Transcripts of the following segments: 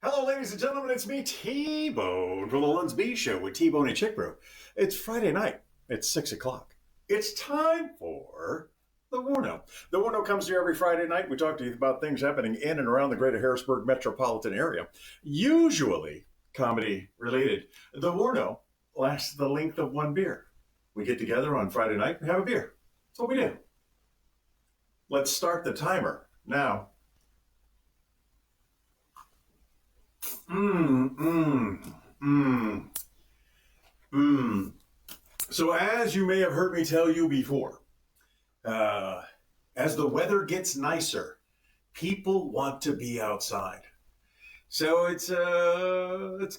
Hello, ladies and gentlemen. It's me, T-Bone, from the Luns B Show with T-Bone and Chick Bro. It's Friday night. It's 6 o'clock. It's time for the WARNO. The WARNO comes here every Friday night. We talk to you about things happening in and around the greater Harrisburg metropolitan area, usually comedy related. The WARNO lasts the length of one beer. We get together on Friday night and have a beer. That's what we do. Let's start the timer now. Mmm, mmm, mmm, mmm. So, as you may have heard me tell you before, uh, as the weather gets nicer, people want to be outside. So it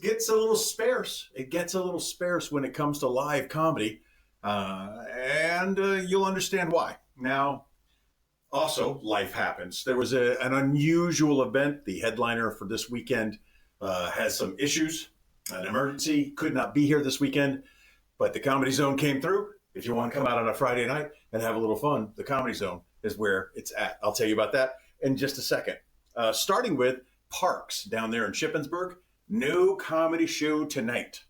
gets a little sparse. It gets a little sparse when it comes to live comedy, and you'll understand why. Now, also, life happens. There was an unusual event. The headliner for this weekend has some issues, an emergency, could not be here this weekend, but the Comedy Zone came through. If you want to come out on a Friday night and have a little fun, the Comedy Zone is where it's at. I'll tell you about that in just a second. Starting with Parks down there in Shippensburg, no comedy show tonight.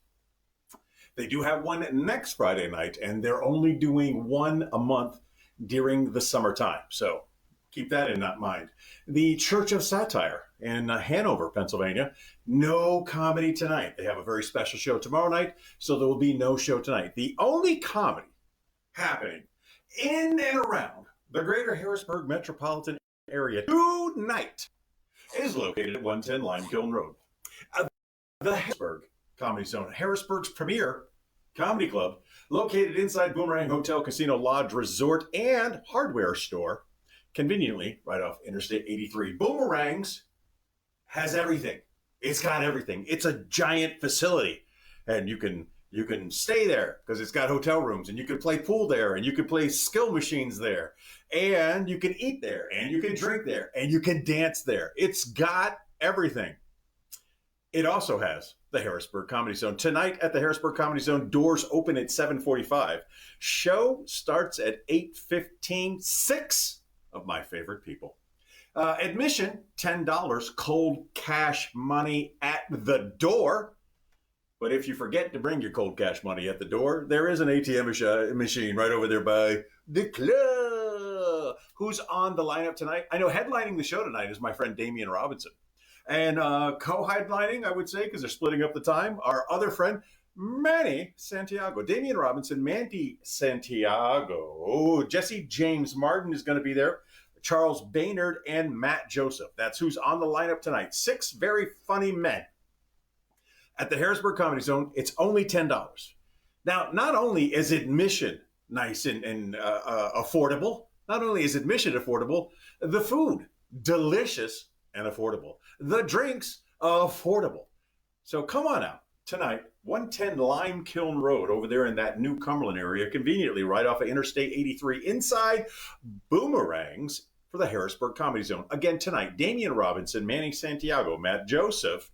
They do have one next Friday night, and they're only doing one a month during the summertime. So keep that in mind. The Church of Satire in Hanover, Pennsylvania, no comedy tonight. They have a very special show tomorrow night, so there will be no show tonight. The only comedy happening in and around the greater Harrisburg metropolitan area tonight is located at 110 Lime Kiln Road. The Harrisburg Comedy Zone, Harrisburg's premier comedy club, located inside Boomerang Hotel, Casino, Lodge, Resort, and Hardware Store, conveniently right off Interstate 83. Boomerangs has everything. It's got everything. It's a giant facility, and you can stay there because it's got hotel rooms, and you can play pool there, and you can play skill machines there, and you can eat there, and you can drink there, and you can dance there. It's got everything. It also has the Harrisburg Comedy Zone. Tonight at the Harrisburg Comedy Zone, doors open at 7:45. Show starts at 8:15. 6 of my favorite people. Admission, $10, cold cash money at the door. But if you forget to bring your cold cash money at the door, there is an ATM machine right over there by the club. Who's on the lineup tonight? I know headlining the show tonight is my friend Damian Robinson. And co-headlining, I would say, because they're splitting up the time, our other friend, Manny Santiago. Damian Robinson, Mandy Santiago. Jesse James Martin is going to be there. Charles Baynard and Matt Joseph. That's who's on the lineup tonight. 6 very funny men. At the Harrisburg Comedy Zone, it's only $10. Now, not only is admission nice and affordable, not only is admission affordable, the food, delicious and affordable. The drinks, affordable. So come on out tonight, 110 Lime Kiln Road over there in that New Cumberland area, conveniently right off of Interstate 83 inside Boomerangs for the Harrisburg Comedy Zone. Again tonight, Damian Robinson, Manny Santiago, Matt Joseph,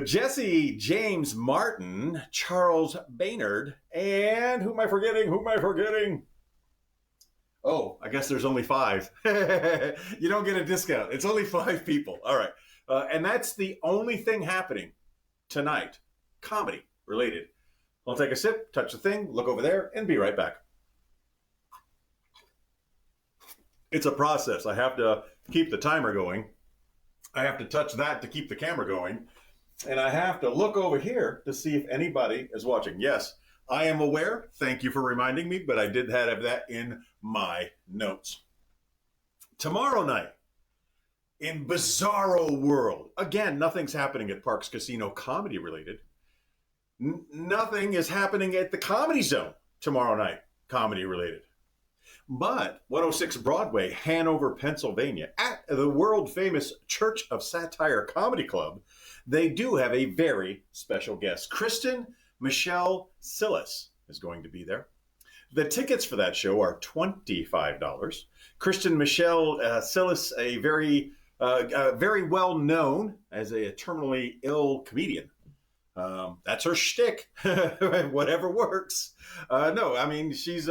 Jesse James Martin, Charles Baynard, and who am I forgetting? Oh, I guess there's only 5. You don't get a discount. It's only 5 people. All right. And that's the only thing happening tonight, comedy related. I'll take a sip, touch the thing, look over there, and be right back. It's a process. I have to keep the timer going. I have to touch that to keep the camera going. And I have to look over here to see if anybody is watching. Yes, I am aware. Thank you for reminding me, but I did have that in my notes. Tomorrow night, in Bizarro World, again, nothing's happening at Parks Casino comedy related. Nothing is happening at the Comedy Zone tomorrow night, comedy related. But 106 Broadway, Hanover, Pennsylvania, at the world famous Church of Satire Comedy Club, they do have a very special guest. Kristen Michelle Sillis is going to be there. The tickets for that show are $25. Kristen Michelle Sillis, a very well known as a terminally ill comedian. That's her shtick. Whatever works. No, I mean she's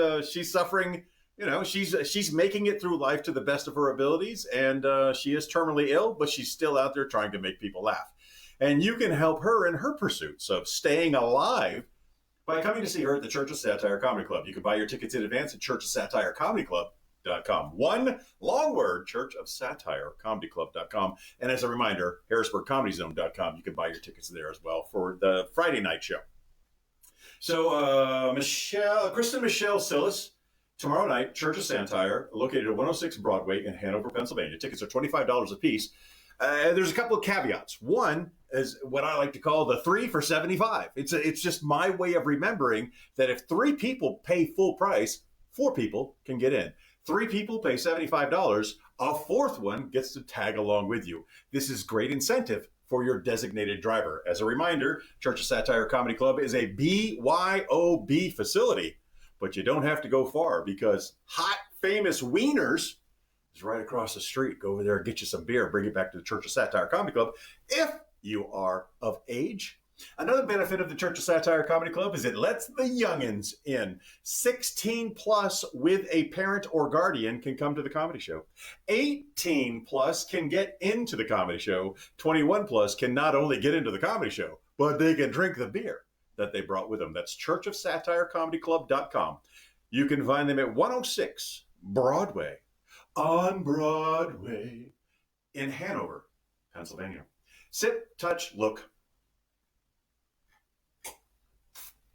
suffering. You know, she's making it through life to the best of her abilities, and she is terminally ill, but she's still out there trying to make people laugh. And you can help her in her pursuits of staying alive by coming to see her at the Church of Satire Comedy Club. You can buy your tickets in advance at churchofsatirecomedyclub.com. One long word, churchofsatirecomedyclub.com. And as a reminder, harrisburgcomedyzone.com. You can buy your tickets there as well for the Friday night show. So Kristen Michelle Sillis, tomorrow night, Church of Satire, located at 106 Broadway in Hanover, Pennsylvania. Tickets are $25 a piece. There's a couple of caveats. One is what I like to call the 3 for $75. It's just my way of remembering that if 3 people pay full price, 4 people can get in. 3 people pay $75. A 4th one gets to tag along with you. This is great incentive for your designated driver. As a reminder, Church of Satire Comedy Club is a BYOB facility, but you don't have to go far because Hot Famous Wieners is right across the street. Go over there, get you some beer, bring it back to the Church of Satire Comedy Club if you are of age. Another benefit of the Church of Satire Comedy Club is it lets the youngins in. 16 plus with a parent or guardian can come to the comedy show. 18 plus can get into the comedy show. 21 plus can not only get into the comedy show, but they can drink the beer that they brought with them. That's churchofsatirecomedyclub.com. You can find them at 106 Broadway, on Broadway in Hanover, Pennsylvania. Sip, touch, look.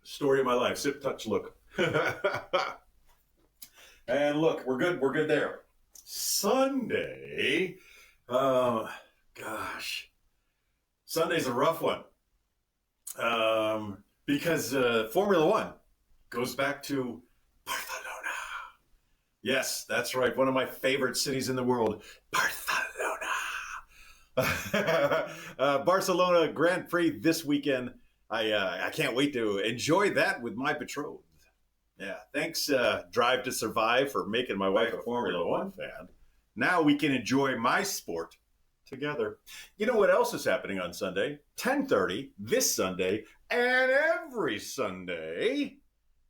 Story of my life. Sip, touch, look. And look, we're good. We're good there. Sunday. Gosh. Sunday's a rough one. Because Formula One goes back to Barcelona. Yes, that's right. One of my favorite cities in the world, Barcelona. Barcelona Grand Prix this weekend. I can't wait to enjoy that with my betrothed. Yeah, thanks Drive to Survive for making my wife a Formula One fan. Now we can enjoy my sport together. You know what else is happening on Sunday? 10:30 this Sunday and every Sunday.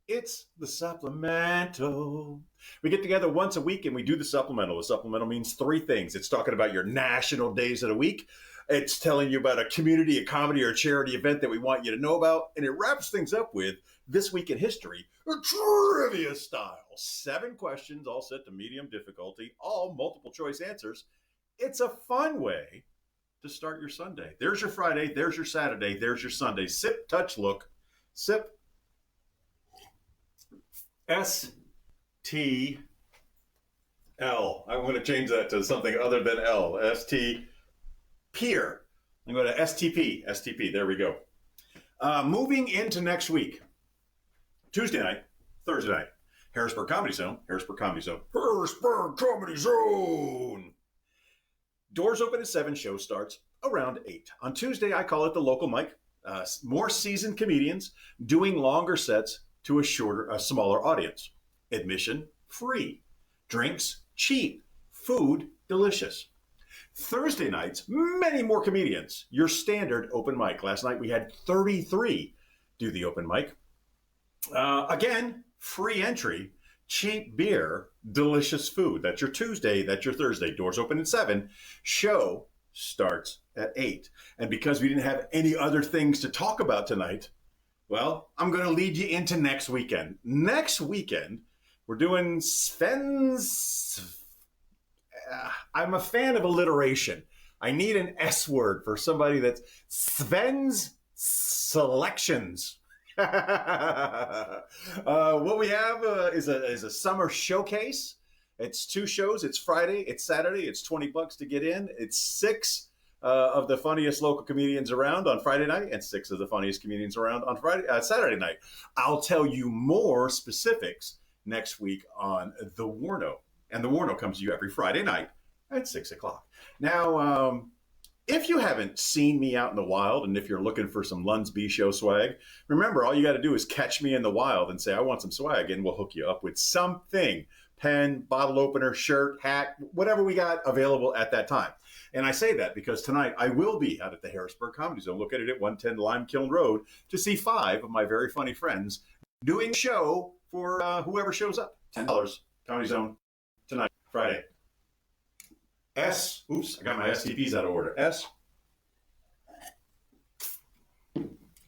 It's the supplemental. We get together once a week and we do the supplemental. The supplemental means 3 things. It's talking about your national days of the week. It's telling you about a community, a comedy, or a charity event that we want you to know about. And it wraps things up with This Week in History, trivia style. 7 questions, all set to medium difficulty, all multiple choice answers. It's a fun way to start your Sunday. There's your Friday, there's your Saturday, there's your Sunday. Sip, touch, look. Sip. S-T-L. I'm going to change that to something other than L. S-T, peer. I'm going to STP. STP. There we go. Moving into next week. Tuesday night, Thursday night. Harrisburg Comedy Zone. Harrisburg Comedy Zone. Harrisburg Comedy Zone. Doors open at 7. Show starts around 8. On Tuesday, I call it the local mic. More seasoned comedians doing longer sets to a smaller audience. Admission free. Drinks cheap. Food delicious. Thursday nights, many more comedians. Your standard open mic. Last night we had 33 do the open mic. Again, free entry, cheap beer, delicious food. That's your Tuesday, that's your Thursday. Doors open at 7. Show starts at 8. And because we didn't have any other things to talk about tonight, well, I'm going to lead you into next weekend. Next weekend, we're doing Sven's. I'm a fan of alliteration. I need an S word for somebody that's Sven's Selections. What we have is a summer showcase. It's 2 shows. It's Friday. It's Saturday. It's $20 to get in. It's 6 of the funniest local comedians around on Friday night and 6 of the funniest comedians around on Saturday night. I'll tell you more specifics next week on the WARNO. And the WARNO comes to you every Friday night at 6 o'clock. Now, if you haven't seen me out in the wild, and if you're looking for some Lunsby Show swag, remember, all you got to do is catch me in the wild and say, I want some swag, and we'll hook you up with something. Pen, bottle opener, shirt, hat, whatever we got available at that time. And I say that because tonight I will be out at the Harrisburg Comedy Zone, located at 110 Lime Kiln Road, to see 5 of my very funny friends doing a show for whoever shows up. $10, Comedy Zone, tonight, Friday. Oops, I got my STPs out of order.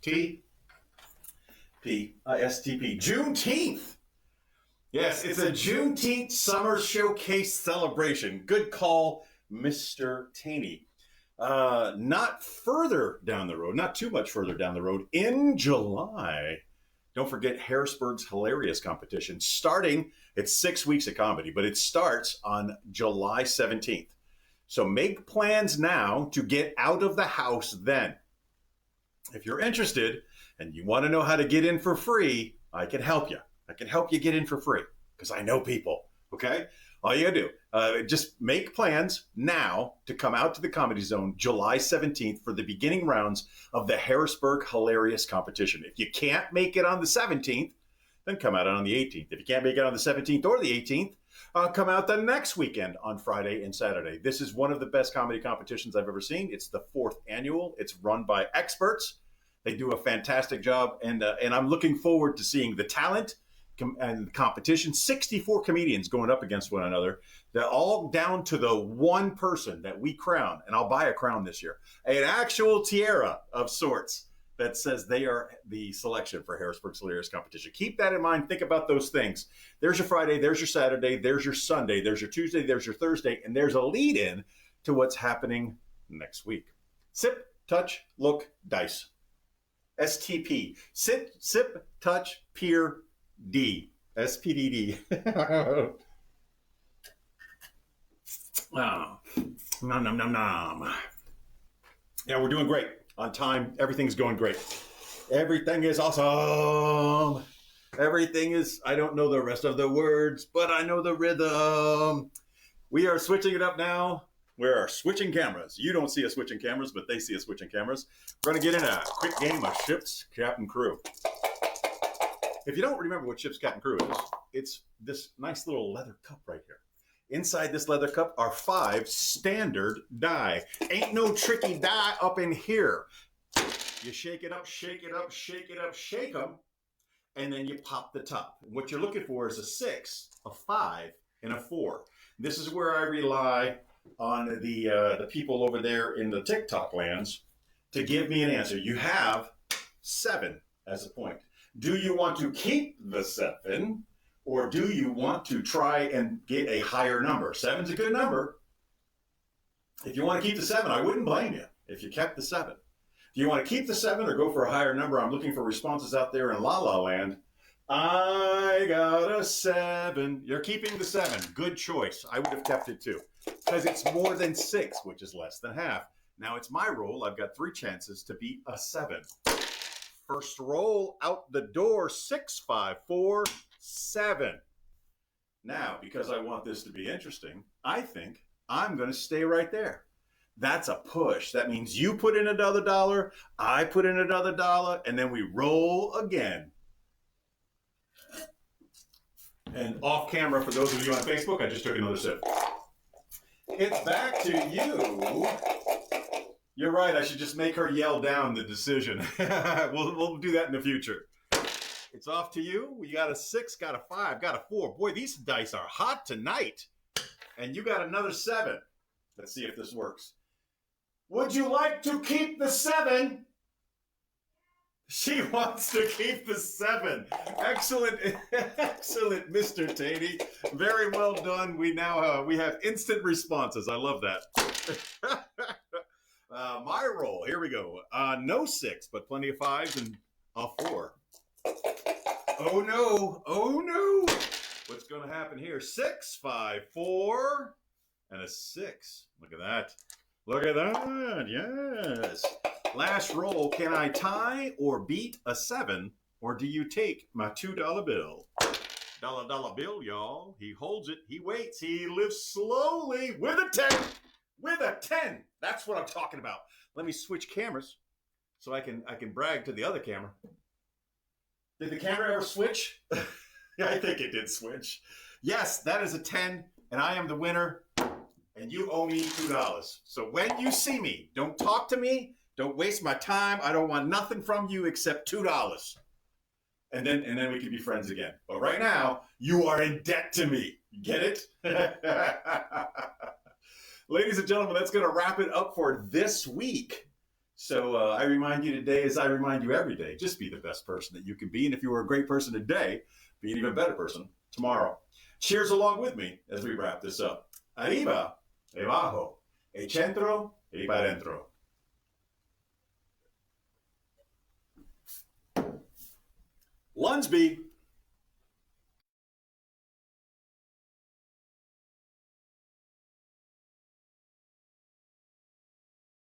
P-I-S-T-P. Juneteenth. Yes, it's a Juneteenth Summer Showcase celebration. Good call, Mr. Taney. Not further down the road, not too much further down the road, in July, don't forget Harrisburg's Hilarious competition. Starting, it's 6 weeks of comedy, but it starts on July 17th. So make plans now to get out of the house then. If you're interested and you want to know how to get in for free, I can help you. I can help you get in for free because I know people, okay? All you gotta do, just make plans now to come out to the Comedy Zone July 17th for the beginning rounds of the Harrisburg Hilarious competition. If you can't make it on the 17th, then come out on the 18th. If you can't make it on the 17th or the 18th, come out the next weekend on Friday and Saturday. This is one of the best comedy competitions I've ever seen. It's the 4th annual. It's run by experts. They do a fantastic job, and I'm looking forward to seeing the talent and competition. 64 comedians going up against one another. They're all down to the one person that we crown, and I'll buy a crown this year, an actual tiara of sorts that says they are the selection for Harrisburg's Hilarious competition. Keep that in mind. Think about those things. There's your Friday, there's your Saturday, there's your Sunday, there's your Tuesday, there's your Thursday, and there's a lead in to what's happening next week. Sip, touch, look, dice. STP. Sit, sip, touch, peer, D. SPDD. Oh, nom, nom, nom, nom. Yeah, we're doing great. On time. Everything's going great. Everything is awesome. Everything is, I don't know the rest of the words, but I know the rhythm. We are switching it up now. We are switching cameras. You don't see us switching cameras, but they see us switching cameras. We're going to get in a quick game of Ship's Captain Crew. If you don't remember what Ship's Captain Crew is, it's this nice little leather cup right here. Inside this leather cup are 5 standard die. Ain't no tricky die up in here. You shake it up, shake it up, shake it up, shake them, and then you pop the top. What you're looking for is a 6, a 5, and a 4. This is where I rely on the people over there in the TikTok lands to give me an answer. You have 7 as a point. Do you want to keep the 7, or do you want to try and get a higher number? 7's a good number. If you want to keep the 7, I wouldn't blame you if you kept the 7. Do you want to keep the 7 or go for a higher number? I'm looking for responses out there in La La Land. I got a 7. You're keeping the 7. Good choice. I would have kept it too, because it's more than 6, which is less than half. Now it's my roll. I've got 3 chances to beat a 7. First roll out the door, 6, 5, 4, 7. Now, because I want this to be interesting, I think I'm going to stay right there. That's a push. That means you put in another $1, I put in another $1, and then we roll again. And off camera, for those of you on Facebook, I just took another sip. It's back to you. You're right. I should just make her yell down the decision. We'll do that in the future. It's off to you. You got a 6, got a 5, got a 4. Boy, these dice are hot tonight. And you got another 7. Let's see if this works. Would you like to keep the 7? She wants to keep the 7. Excellent, excellent, Mr. Taney. Very well done. We now we have instant responses. I love that. My roll. Here we go. No 6, but plenty of 5s and a 4. Oh no! Oh no! What's going to happen here? 6, 5, 4, and a 6. Look at that. Look at that. Yes. Last roll. Can I tie or beat a 7, or do you take my $2 bill? Dollar bill, y'all. He holds it. He waits. He lives slowly with a 10. With a 10. That's what I'm talking about. Let me switch cameras so I can brag to the other camera. Did the camera ever switch? I think it did switch. Yes, that is a 10, and I am the winner, and you owe me $2. So when you see me, don't talk to me. Don't waste my time. I don't want nothing from you except $2. And then we can be friends again. But right now, you are in debt to me. Get it? Ladies and gentlemen, that's going to wrap it up for this week. So I remind you today, as I remind you every day, just be the best person that you can be. And if you were a great person today, be an even better person tomorrow. Cheers along with me as we wrap this up. Arriba, debajo, e centro, e para dentro. Lunsby.